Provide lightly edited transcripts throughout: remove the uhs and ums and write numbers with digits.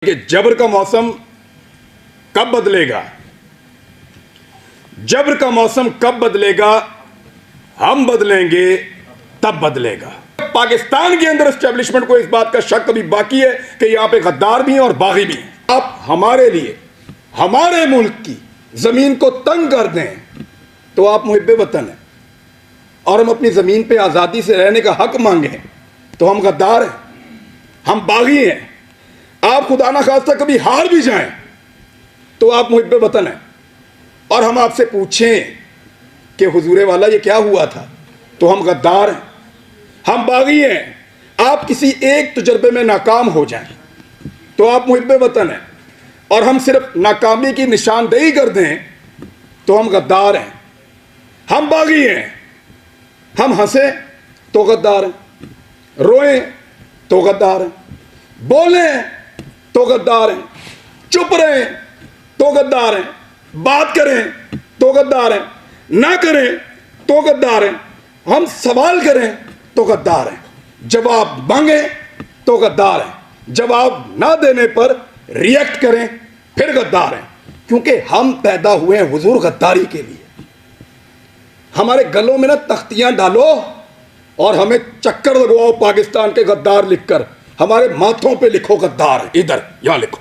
कि जबर का मौसम कब बदलेगा, जबर का मौसम कब बदलेगा, हम बदलेंगे तब बदलेगा। पाकिस्तान के अंदर एस्टेब्लिशमेंट को इस बात का शक अभी बाकी है कि यहां पे गद्दार भी हैं और बागी भी हैं। आप हमारे लिए हमारे मुल्क की जमीन को तंग कर दें तो आप मुहिब्बे वतन हैं, और हम अपनी जमीन पे आजादी से रहने का हक मांगें तो हम गद्दार हैं, हम बागी हैं। आप खुदा ना खास्ता कभी हार भी जाएं तो आप मुहिब्बे वतन हैं, और हम आपसे पूछें कि हुजूरे वाला ये क्या हुआ था तो हम गद्दार हैं, हम बागी हैं। आप किसी एक तजर्बे में नाकाम हो जाएं तो आप मुहिब्बे वतन हैं, और हम सिर्फ नाकामी की निशानदेही कर दें तो हम गद्दार हैं, हम बागी हैं। हम हंसें तो गद्दार हैं, रोएं तो गद्दार हैं, बोलें तो गद्दार हैं, चुप रहें तो गद्दार हैं, बात करें तो गद्दार हैं, ना करें तो गद्दार हैं, हम सवाल करें तो गद्दार हैं, जवाब मांगें तो गद्दार हैं, जवाब ना देने पर रिएक्ट करें फिर गद्दार हैं। क्योंकि हम पैदा हुए हैं हुजूर गद्दारी के लिए। हमारे गलों में ना तख्तियां डालो और हमें चक्कर लगवाओ पाकिस्तान के गद्दार लिखकर, हमारे माथों पे लिखो गद्दार, इधर यहां लिखो,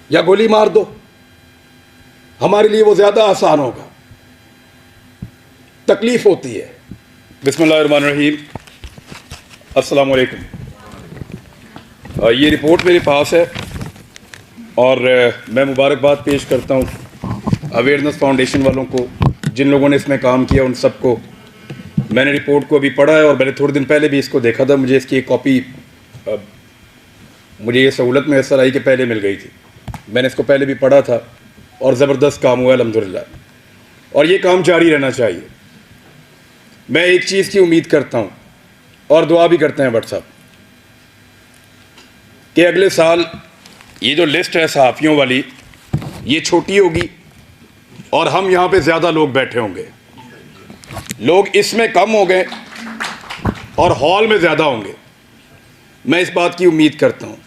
या गोली मार दो, हमारे लिए वो ज्यादा आसान होगा। तकलीफ होती है। बिस्मिल्लाहिर्रहमानिर्रहीम, अस्सलाम वालेकुम। ये रिपोर्ट मेरे पास है और मैं मुबारकबाद पेश करता हूँ अवेयरनेस फाउंडेशन वालों को, जिन लोगों ने इसमें काम किया उन सबको। मैंने रिपोर्ट को अभी पढ़ा है और मैंने थोड़े दिन पहले भी इसको देखा था। मुझे इसकी एक कॉपी, मुझे ये सहूलत मैसर आई कि पहले मिल गई थी। मैंने इसको पहले भी पढ़ा था और ज़बरदस्त काम हुआ अल्हम्दुलिल्लाह, और ये काम जारी रहना चाहिए। मैं एक चीज़ की उम्मीद करता हूँ और दुआ भी करते हैं भट्ट साहब कि अगले साल ये जो लिस्ट है सहाफ़ियों वाली, ये छोटी होगी और हम यहाँ पे ज़्यादा लोग बैठे होंगे। लोग इसमें कम हो गए और हॉल में ज़्यादा होंगे। मैं इस बात की उम्मीद करता हूँ।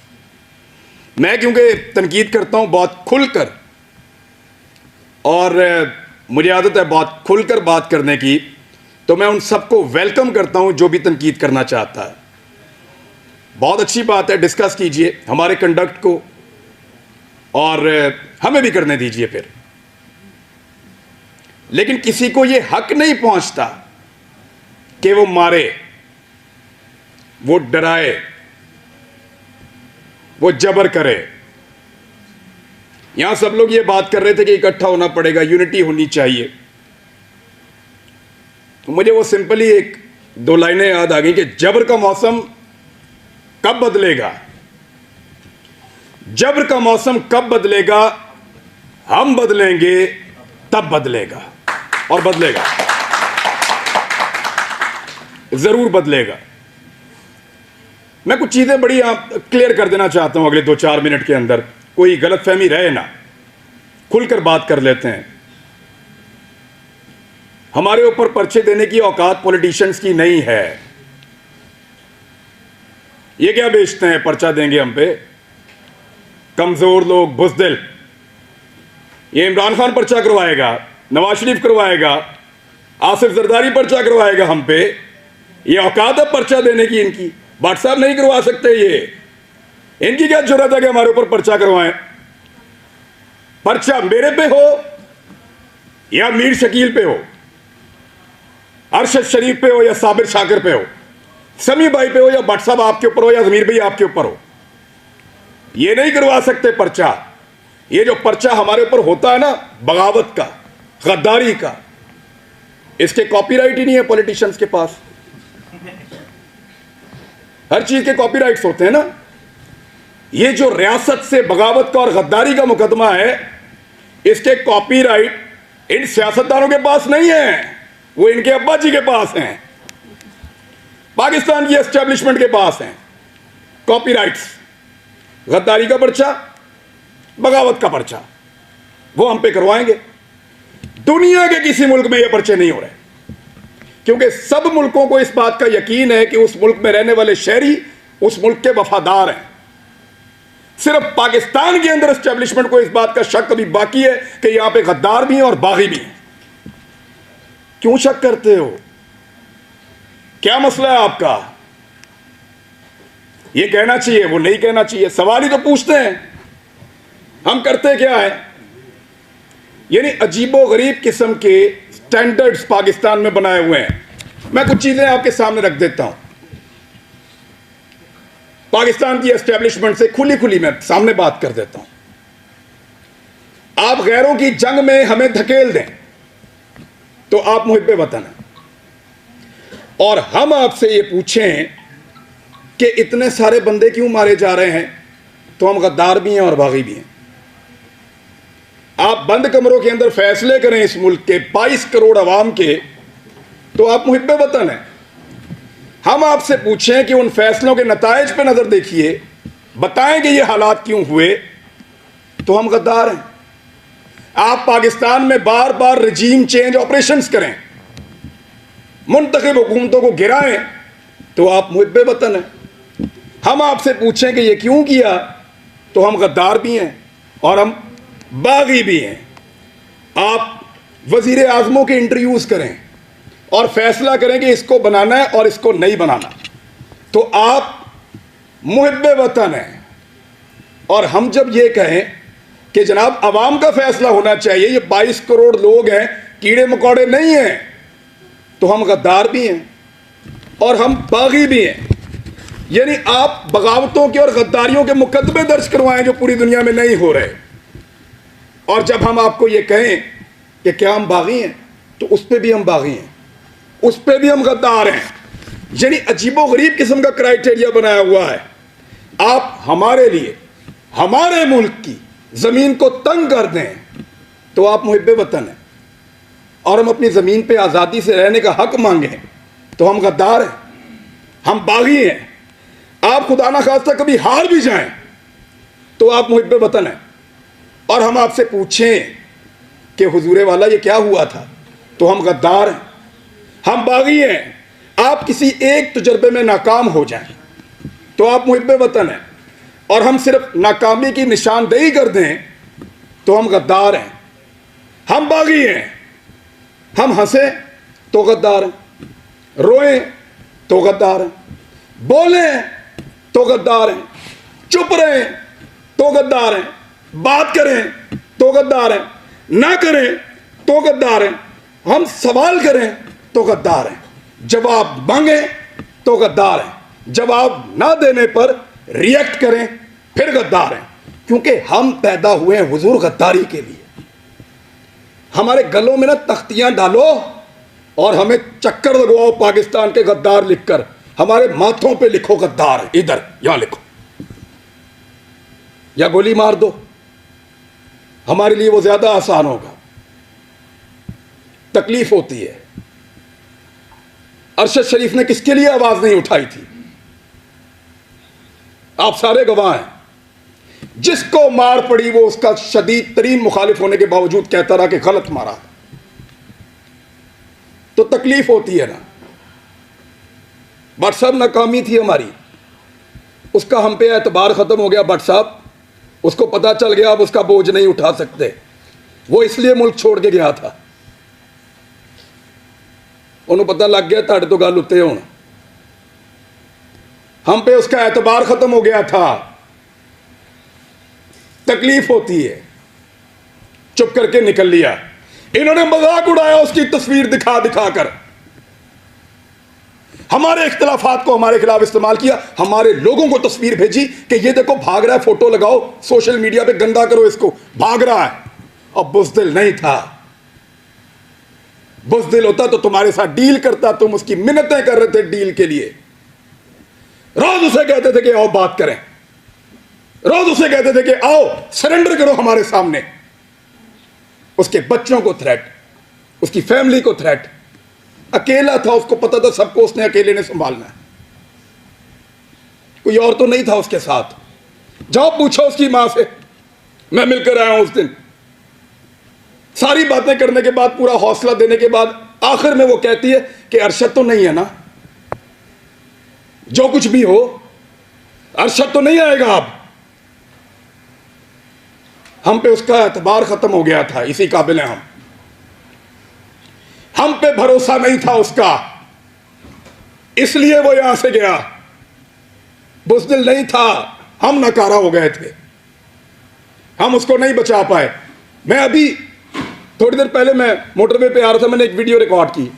मैं क्योंकि तनकीद करता हूँ बहुत खुलकर, और मुझे आदत है बहुत खुलकर बात करने की, तो मैं उन सबको वेलकम करता हूँ जो भी तनकीद करना चाहता है। बहुत अच्छी बात है, डिस्कस कीजिए हमारे कंडक्ट को और हमें भी करने दीजिए फिर। लेकिन किसी को यह हक नहीं पहुंचता कि वो मारे, वो डराए, वो जबर करे। यहां सब लोग ये बात कर रहे थे कि इकट्ठा होना पड़ेगा, यूनिटी होनी चाहिए। तो मुझे वो सिंपली एक दो लाइनें याद आ गई कि जबर का मौसम कब बदलेगा, जबर का मौसम कब बदलेगा, हम बदलेंगे तब बदलेगा, और बदलेगा, जरूर बदलेगा। मैं कुछ चीजें बड़ी क्लियर कर देना चाहता हूं अगले 2-4 मिनट के अंदर, कोई गलतफहमी रहे ना, खुलकर बात कर लेते हैं। हमारे ऊपर पर्चे देने की औकात पॉलिटिशियंस की नहीं है। ये क्या बेचते हैं, पर्चा देंगे हम पे, कमजोर लोग, बुज़दिल। ये इमरान खान पर्चा करवाएगा, नवाज शरीफ करवाएगा, आसिफ जरदारी पर्चा करवाएगा हम पे। ये औकात है पर्चा देने की इनकी? भट्ट साहब नहीं करवा सकते ये। इनकी क्या जरूरत है कि हमारे ऊपर पर्चा करवाएं? पर्चा मेरे पे हो या मीर शकील पे हो, अरशद शरीफ पे हो या साबिर शाकिर पे हो, समी भाई पे हो या भट्ट साहब आपके ऊपर हो या जमीर भाई आपके ऊपर हो, ये नहीं करवा सकते पर्चा। ये जो पर्चा हमारे ऊपर होता है ना, बगावत का, गद्दारी का, इसके कॉपीराइट ही नहीं है पॉलिटिशियंस के पास। हर चीज के कॉपीराइट्स होते हैं ना। ये जो रियासत से बगावत का और गद्दारी का मुकदमा है, इसके कॉपीराइट इन सियासतदानों के पास नहीं है, वो इनके अब्बा जी के पास हैं, पाकिस्तान की एस्टेब्लिशमेंट के पास हैं कॉपीराइट्स। गद्दारी का पर्चा, बगावत का पर्चा, वो हम पे करवाएंगे। दुनिया के किसी मुल्क में ये पर्चे नहीं हो रहे, क्योंकि सब मुल्कों को इस बात का यकीन है कि उस मुल्क में रहने वाले शहरी उस मुल्क के वफादार हैं। सिर्फ पाकिस्तान के अंदर एस्टेब्लिशमेंट को इस बात का शक अभी बाकी है कि यहां पे गद्दार भी हैं और बागी भी हैं। क्यों शक करते हो? क्या मसला है आपका? ये कहना चाहिए, वो नहीं कहना चाहिए, सवाल ही तो पूछते हैं। हम करते क्या है? यानी अजीबो गरीब किस्म के स्टैंडर्ड्स पाकिस्तान में बनाए हुए हैं। मैं कुछ चीजें आपके सामने रख देता हूं। पाकिस्तान की एस्टेब्लिशमेंट से खुली खुली मैं सामने बात कर देता हूं। आप गैरों की जंग में हमें धकेल दें तो आप मुहिब्बे वतन हैं, और हम आपसे ये पूछें कि इतने सारे बंदे क्यों मारे जा रहे हैं, तो हम गद्दार भी हैं और बागी भी हैं। आप बंद कमरों के अंदर फैसले करें इस मुल्क के 22 करोड़ अवाम के, तो आप मुहिब्बे वतन हैं। हम आपसे पूछें कि उन फैसलों के नताइज पे नजर देखिए, बताएं कि ये हालात क्यों हुए, तो हम गद्दार हैं। आप पाकिस्तान में बार बार रजीम चेंज ऑपरेशंस करें, मुंतखब हुकूमतों को गिराएं, तो आप मुहिब्बे वतन हैं। हम आपसे पूछें कि ये क्यों किया, तो हम गद्दार भी हैं और हम बागी भी हैं। आप वजीर आजमों के इंटरव्यूज करें और फैसला करें कि इसको बनाना है और इसको नहीं बनाना, तो आप मुहिब्बे वतन हैं। और हम जब ये कहें कि जनाब अवाम का फैसला होना चाहिए, ये 22 करोड़ लोग हैं, कीड़े मकोड़े नहीं हैं, तो हम गद्दार भी हैं और हम बागी भी हैं। यानी आप बगावतों के और गद्दारियों के मुकदमे दर्ज करवाएं जो पूरी दुनिया में नहीं हो रहे, और जब हम आपको ये कहें कि क्या हम बागी हैं, तो उस पर भी हम बागी हैं, उस पर भी हम गद्दार हैं। यानी अजीबो गरीब किस्म का क्राइटेरिया बनाया हुआ है। आप हमारे लिए, हमारे मुल्क की जमीन को तंग कर दें, तो आप मुहिब्बे वतन हैं, और हम अपनी जमीन पे आज़ादी से रहने का हक मांगें, तो हम गद्दार हैं, हम बागी हैं। आप खुदा ना खास्ता कभी हार भी जाएं, तो आप मुहिब्बे वतन हैं। और हम आपसे पूछें कि हुजूरे वाला ये क्या हुआ था, तो हम गद्दार हैं, हम बागी हैं। आप किसी एक तजर्बे में नाकाम हो जाएं, तो आप मुहिब्बे वतन हैं, और हम सिर्फ नाकामी की निशानदेही कर दें, तो हम गद्दार हैं, हम बागी हैं। हम हंसें तो गद्दार हैं, रोएं तो गद्दार हैं, बोलें तो गद्दार हैं, चुप रहें तो गद्दार हैं, बात करें तो गद्दार हैं, ना करें तो गद्दार हैं, हम सवाल करें तो गद्दार हैं, जवाब मांगें तो गद्दार हैं, जवाब ना देने पर रिएक्ट करें फिर गद्दार हैं। क्योंकि हम पैदा हुए हैं हुजूर गद्दारी के लिए। हमारे गलों में ना तख्तियां डालो और हमें चक्कर लगवाओ पाकिस्तान के गद्दार लिखकर, हमारे माथों पे लिखो गद्दार, इधर यहां लिखो, या गोली मार दो, हमारे लिए वो ज्यादा आसान होगा। तकलीफ होती है। अरशद शरीफ ने किसके लिए आवाज नहीं उठाई थी? आप सारे गवाह हैं। जिसको मार पड़ी वो उसका शदीद तरीन मुखालिफ होने के बावजूद कहता रहा कि गलत मारा, तो तकलीफ होती है ना। भट्ट साहब नाकामी थी हमारी, उसका हम पे एतबार खत्म हो गया। भट्ट साहब, उसको पता चल गया अब उसका बोझ नहीं उठा सकते, वो इसलिए मुल्क छोड़ के गया था। उन्हें पता लग गया ताड़े तो गल उत्ते होना, हम पे उसका एतबार खत्म हो गया था। तकलीफ होती है, चुप करके निकल लिया। इन्होंने मजाक उड़ाया उसकी तस्वीर दिखा दिखा कर, हमारे इख्तिलाफात को हमारे खिलाफ इस्तेमाल किया, हमारे लोगों को तस्वीर भेजी कि ये देखो भाग रहा है, फोटो लगाओ सोशल मीडिया पे, गंदा करो इसको, भाग रहा है। और बुज़दिल नहीं था, बुज़दिल होता तो तुम्हारे साथ डील करता, तुम उसकी मिन्नतें कर रहे थे डील के लिए। रोज उसे कहते थे कि आओ बात करें, रोज उसे कहते थे कि आओ सरेंडर करो हमारे सामने। उसके बच्चों को थ्रेट, उसकी फैमिली को थ्रेट। अकेला था, उसको पता था सबको उसने अकेले ने संभालना है, कोई और तो नहीं था उसके साथ। जाओ पूछो उसकी मां से, मैं मिलकर आया हूं उस दिन। सारी बातें करने के बाद, पूरा हौसला देने के बाद, आखिर में वो कहती है कि अरशद तो नहीं है ना, जो कुछ भी हो अरशद तो नहीं आएगा अब। हम पे उसका एतबार खत्म हो गया था, इसी काबिल हैं हम पे भरोसा नहीं था उसका, इसलिए वो यहां से गया। बुज़दिल नहीं था, हम नकारा हो गए थे, हम उसको नहीं बचा पाए। मैं अभी थोड़ी देर पहले मैं मोटरवे पे आ रहा था, मैंने एक वीडियो रिकॉर्ड की।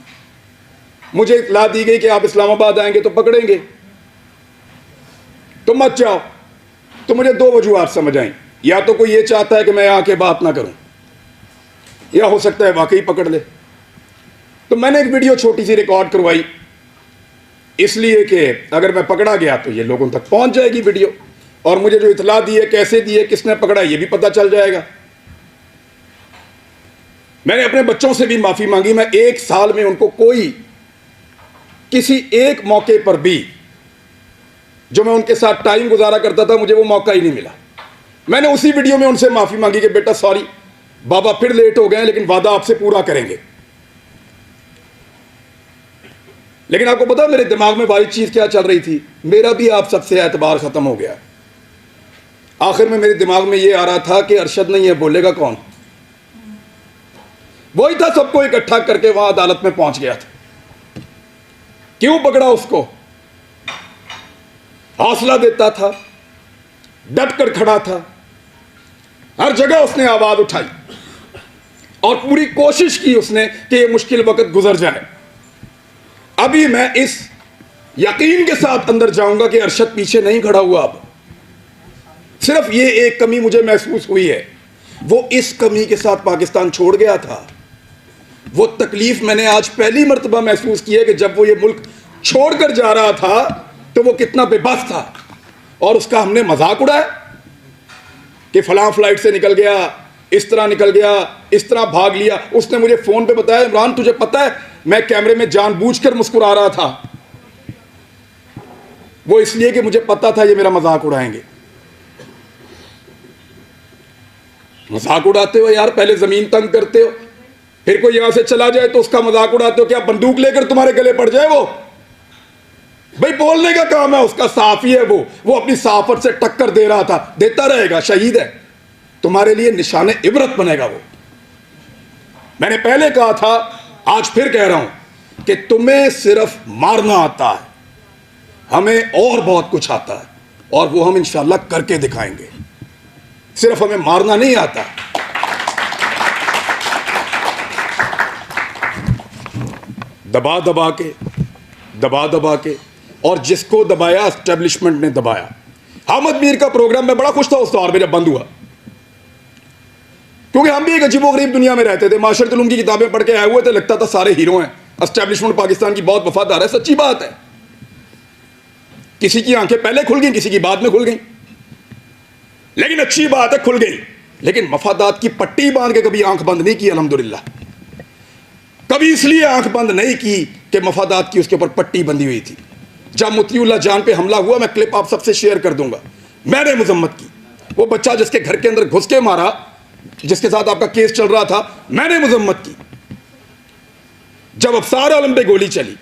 मुझे इत्तला दी गई कि आप इस्लामाबाद आएंगे तो पकड़ेंगे, तो मत जाओ। तो मुझे दो वजूहात समझ आई, या तो कोई ये चाहता है कि मैं आके बात ना करूं, या हो सकता है वाकई पकड़ ले। तो मैंने एक वीडियो छोटी सी रिकॉर्ड करवाई, इसलिए कि अगर मैं पकड़ा गया तो ये लोगों तक पहुंच जाएगी वीडियो, और मुझे जो इत्तला दी है, कैसे दी है, किसने पकड़ा, ये भी पता चल जाएगा। मैंने अपने बच्चों से भी माफी मांगी। मैं 1 साल में उनको कोई किसी एक मौके पर भी जो मैं उनके साथ टाइम गुजारा करता था, मुझे वो मौका ही नहीं मिला। मैंने उसी वीडियो में उनसे माफी मांगी कि बेटा सॉरी, बाबा फिर लेट हो गए, लेकिन वादा आपसे पूरा करेंगे। लेकिन आपको पता मेरे दिमाग में वाली चीज क्या चल रही थी? मेरा भी आप सबसे एतबार खत्म हो गया। आखिर में मेरे दिमाग में यह आ रहा था कि अरशद नहीं है, बोलेगा कौन? वही था, सबको इकट्ठा करके वहां अदालत में पहुंच गया था। क्यों पकड़ा उसको? हौसला देता था, डट कर खड़ा था, हर जगह उसने आवाज उठाई और पूरी कोशिश की उसने कि यह मुश्किल वक्त गुजर जाए। अभी मैं इस यकीन के साथ अंदर जाऊंगा कि अरशद पीछे नहीं खड़ा हुआ। अब सिर्फ ये एक कमी मुझे महसूस हुई है, वो इस कमी के साथ पाकिस्तान छोड़ गया था। वो तकलीफ मैंने आज पहली मर्तबा महसूस की है कि जब वो ये मुल्क छोड़कर जा रहा था तो वो कितना बेबस था, और उसका हमने मजाक उड़ाया कि फलां फ्लाइट से निकल गया, इस तरह निकल गया, इस तरह भाग लिया। उसने मुझे फोन पे बताया, इमरान तुझे पता है मैं कैमरे में जानबूझकर मुस्कुरा रहा था, वो इसलिए कि मुझे पता था ये मेरा मजाक उड़ाएंगे। मजाक उड़ाते हो यार, पहले जमीन तंग करते हो, फिर कोई यहां से चला जाए तो उसका मजाक उड़ाते हो। क्या बंदूक लेकर तुम्हारे गले पड़ जाए? वो भाई बोलने का काम है उसका, साफी है वो अपनी साफत से टक्कर दे रहा था, देता रहेगा, शहीद है, तुम्हारे लिए निशाने इबरत बनेगा वो। मैंने पहले कहा था, आज फिर कह रहा हूं कि तुम्हें सिर्फ मारना आता है, हमें और बहुत कुछ आता है, और वो हम इंशाल्लाह करके दिखाएंगे। सिर्फ हमें मारना नहीं आता। दबा दबा के और जिसको दबाया एस्टेब्लिशमेंट ने दबाया। हामिद मीर का प्रोग्राम में बड़ा खुश था उस दौर में जब बंद हुआ, क्योंकि हम भी एक अजीबोगरीब दुनिया में रहते थे। माशरत उलूम की किताबें पढ़ के आए हुए थे, लगता था सारे हीरो हैं, एस्टेब्लिशमेंट पाकिस्तान की बहुत वफादार है। सच्ची बात है, किसी की आंखें पहले खुल गई, किसी की बाद में खुल गई, लेकिन अच्छी बात है खुल गई। लेकिन मफादात की पट्टी बांध के कभी आंख बंद नहीं की, अल्हम्दुलिल्लाह। कभी इसलिए आंख बंद नहीं की कि मफादात की उसके ऊपर पट्टी बंधी हुई थी। जब मुतीउल्लाह जान पे हमला हुआ, मैं क्लिप आप सबसे शेयर कर दूंगा, मैंने मजम्मत की। वो बच्चा जिसके घर के अंदर घुस के मारा, जिसके साथ आपका केस चल रहा था, मैंने मजम्मत की। जब अफसार आलम पे गोली चली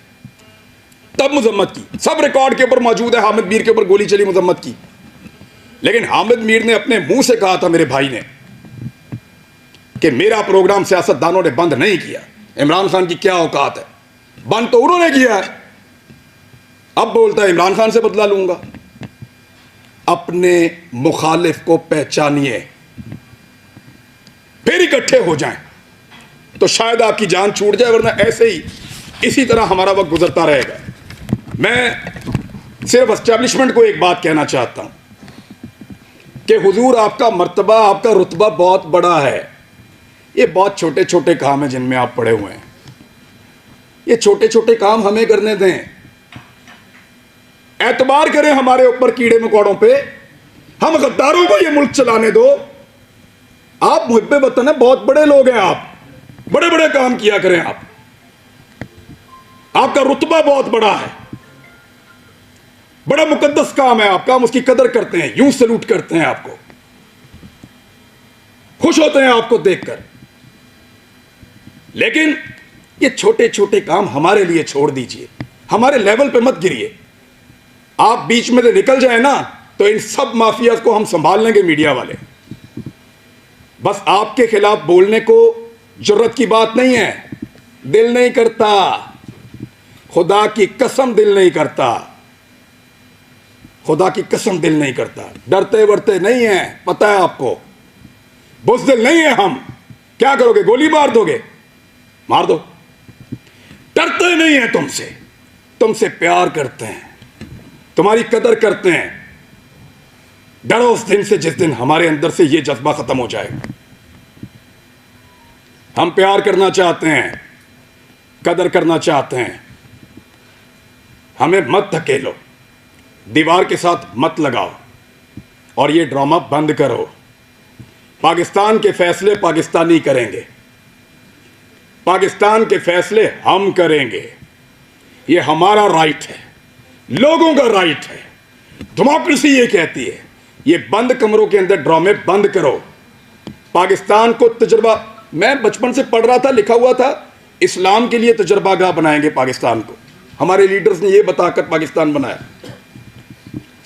तब मजम्मत की, सब रिकॉर्ड के ऊपर मौजूद है। हामिद मीर के ऊपर गोली चली, मजम्मत की। लेकिन हामिद मीर ने अपने मुंह से कहा था, मेरे भाई ने, कि मेरा प्रोग्राम सियासतदानों ने बंद नहीं किया। इमरान खान की क्या औकात है, बंद तो उन्होंने किया है। अब बोलता है इमरान खान से बदला लूंगा। अपने मुखालिफ को पहचानिए, फिर इकट्ठे हो जाएं, तो शायद आपकी जान छूट जाए, वरना ऐसे ही इसी तरह हमारा वक्त गुजरता रहेगा। मैं सिर्फ एस्टेब्लिशमेंट को एक बात कहना चाहता हूं कि हुजूर आपका मर्तबा, आपका रुतबा बहुत बड़ा है। ये बहुत छोटे छोटे काम हैं जिनमें आप पड़े हुए हैं। ये छोटे छोटे काम हमें करने दें, एतबार करें हमारे ऊपर कीड़े मकोड़ों पे, हम गद्दारों को ये मुल्क चलाने दो। आप मुहिब्बे वतन है, बहुत बड़े लोग हैं आप, बड़े बड़े काम किया करें आप, आपका रुतबा बहुत बड़ा है, बड़ा मुकद्दस काम है आपका, हम उसकी कदर करते हैं, यूं सलूट करते हैं आपको, खुश होते हैं आपको देखकर। लेकिन ये छोटे छोटे काम हमारे लिए छोड़ दीजिए, हमारे लेवल पे मत गिरिए। आप बीच में से निकल जाए ना, तो इन सब माफिया को हम संभाल लेंगे, मीडिया वाले। बस आपके खिलाफ बोलने को जरूरत की बात नहीं है, दिल नहीं करता, खुदा की कसम दिल नहीं करता, खुदा की कसम दिल नहीं करता। डरते वरते नहीं है, पता है आपको, बुज़दिल नहीं है हम। क्या करोगे, गोली मार दोगे, मार दो। डरते नहीं है तुमसे, तुमसे प्यार करते हैं, तुम्हारी कदर करते हैं। डरो उस दिन से जिस दिन हमारे अंदर से यह जज्बा खत्म हो जाएगा। हम प्यार करना चाहते हैं, कदर करना चाहते हैं, हमें मत धकेलो, दीवार के साथ मत लगाओ और ये ड्रामा बंद करो। पाकिस्तान के फैसले पाकिस्तानी करेंगे, पाकिस्तान के फैसले हम करेंगे। ये हमारा राइट है, लोगों का राइट है, डेमोक्रेसी ये कहती है। ये बंद कमरों के अंदर ड्रामे बंद करो। पाकिस्तान को तजुर्बा, मैं बचपन से पढ़ रहा था, लिखा हुआ था इस्लाम के लिए तजुर्बागाह बनाएंगे पाकिस्तान को। हमारे लीडर्स ने ये बताकर पाकिस्तान बनाया,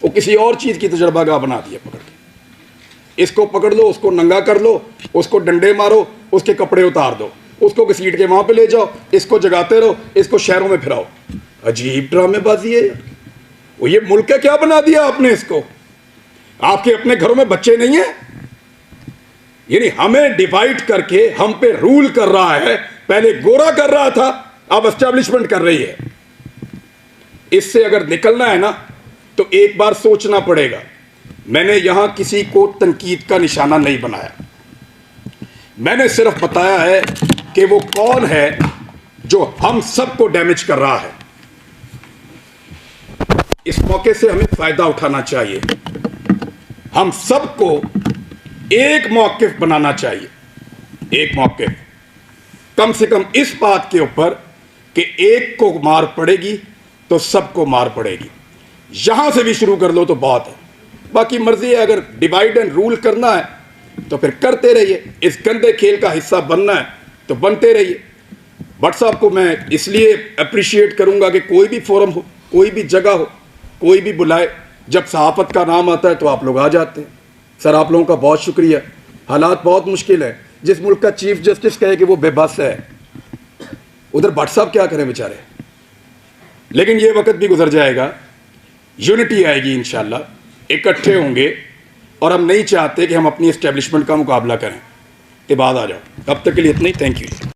वो किसी और चीज की तजुर्बागाह बना दिया पकड़ के। इसको पकड़ लो, उसको नंगा कर लो, उसको डंडे मारो, उसके कपड़े उतार दो, उसको घसीट के वहां पे ले जाओ, इसको जगाते रहो, इसको शहरों में फिराओ। अजीब ड्रामेबाजी है। वो ये मुल्क का क्या बना दिया आपने इसको? आपके अपने घरों में बच्चे नहीं है? यानी हमें डिवाइड करके हम पे रूल कर रहा है। पहले गोरा कर रहा था, अब एस्टेब्लिशमेंट कर रही है। इससे अगर निकलना है ना तो एक बार सोचना पड़ेगा। मैंने यहां किसी को तनकीद का निशाना नहीं बनाया, मैंने सिर्फ बताया है कि वो कौन है जो हम सबको डैमेज कर रहा है। इस मौके से हमें फायदा उठाना चाहिए, हम सबको एक मौक़िफ़ बनाना चाहिए। एक मौक़िफ़ कम से कम इस बात के ऊपर कि एक को मार पड़ेगी तो सबको मार पड़ेगी। यहां से भी शुरू कर लो तो बहुत है, बाकी मर्जी है। अगर डिवाइड एंड रूल करना है तो फिर करते रहिए। इस गंदे खेल का हिस्सा बनना है तो बनते रहिए। भट्ट साहब को मैं इसलिए अप्रिशिएट करूंगा कि कोई भी फोरम हो, कोई भी जगह हो, कोई भी बुलाए, जब सहाफ़त का नाम आता है तो आप लोग आ जाते हैं। सर आप लोगों का बहुत शुक्रिया। हालात बहुत मुश्किल है। जिस मुल्क का चीफ जस्टिस कहे कि वो बेबस है, उधर भट्ट साहब क्या करें बेचारे। लेकिन ये वक्त भी गुजर जाएगा, यूनिटी आएगी इंशाल्लाह, इकट्ठे होंगे। और हम नहीं चाहते कि हम अपनी एस्टेब्लिशमेंट का मुकाबला करें। इबाद आ जाओ। अब तक के लिए इतना ही, थैंक यू।